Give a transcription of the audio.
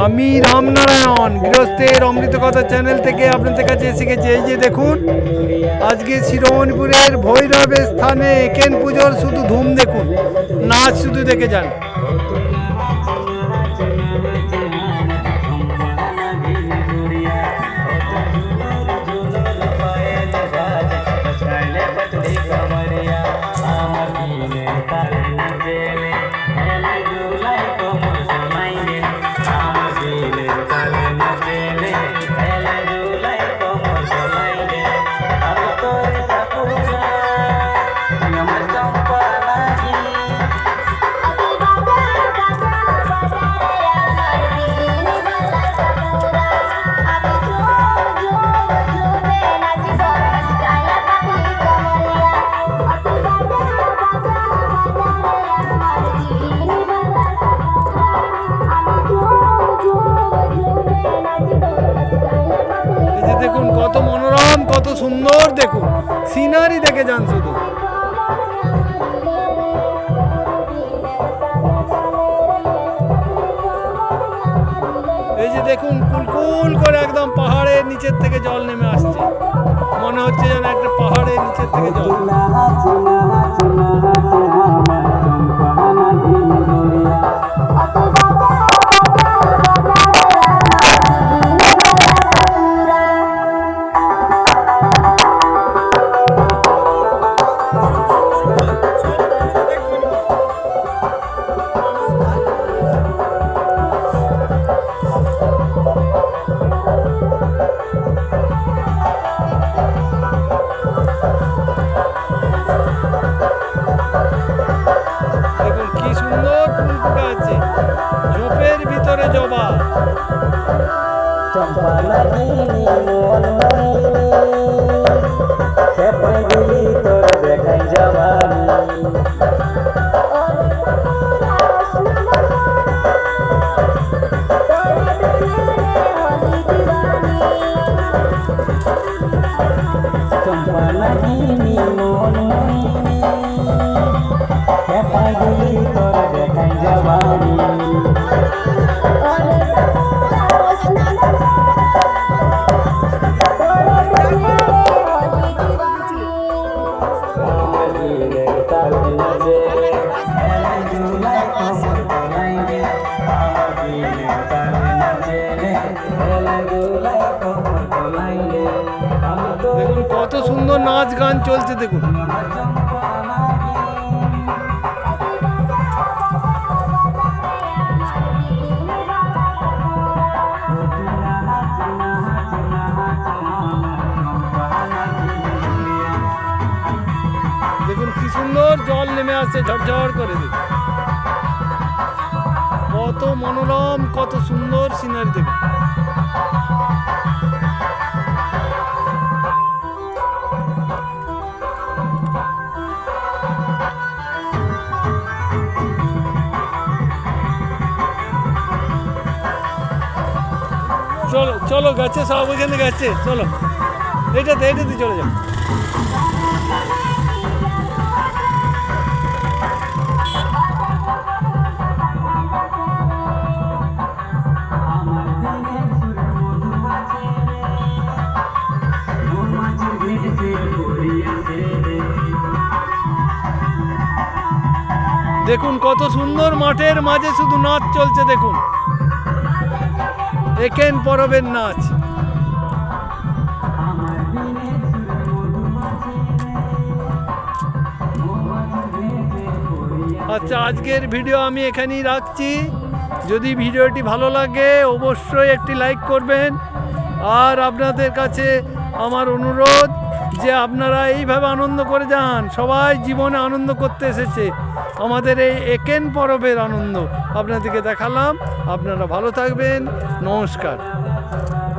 আমি রামনারায়ণ গৃহস্থের অমৃত কথা চ্যানেল থেকে আপনাদের কাছে এসে গেছি। এই যে দেখুন, আজকে শিরোমণিপুরের ভৈরবের স্থানে একেন পুজোর শুধু ধুম দেখুন, নাচ শুধু দেখে যান। দেখুন কত মনোরম, কত সুন্দর, দেখুন সিনারি দেখে যান শুধু। এই যে দেখুন কুলকুল করে একদম পাহাড়ের নিচের থেকে জল নেমে আসছে, মনে হচ্ছে যেন একটা পাহাড়ের নিচের থেকে জল। ঝোপের ভিতরে জবা, দেখাই জবানি দেখুন কত সুন্দর নাচ গান চলছে। দেখুন দেখুন কি সুন্দর জল নেমে আসছে ঝরঝর করে। দেখুন কত মনোরম, কত সুন্দর সিনারি। দেখুন চলো চলো গাছে, সব ওইখানে গাছে, চলো এইটাতে চলে যাও। দেখুন কত সুন্দর মাঠের মাঝে শুধু নাচ চলছে। দেখুন একেন পরবের নাচ। আচ্ছা, আজকের ভিডিও আমি এখানেই রাখছি। যদি ভিডিওটি ভালো লাগে অবশ্যই একটি লাইক করবেন। আর আপনাদের কাছে আমার অনুরোধ যে আপনারা এইভাবে আনন্দ করে যান। সবাই জীবনে আনন্দ করতে এসেছে, আমাদের এই একেন পরবের আনন্দ আপনাদেরকে দেখালাম। আপনারা ভালো থাকবেন, নমস্কার।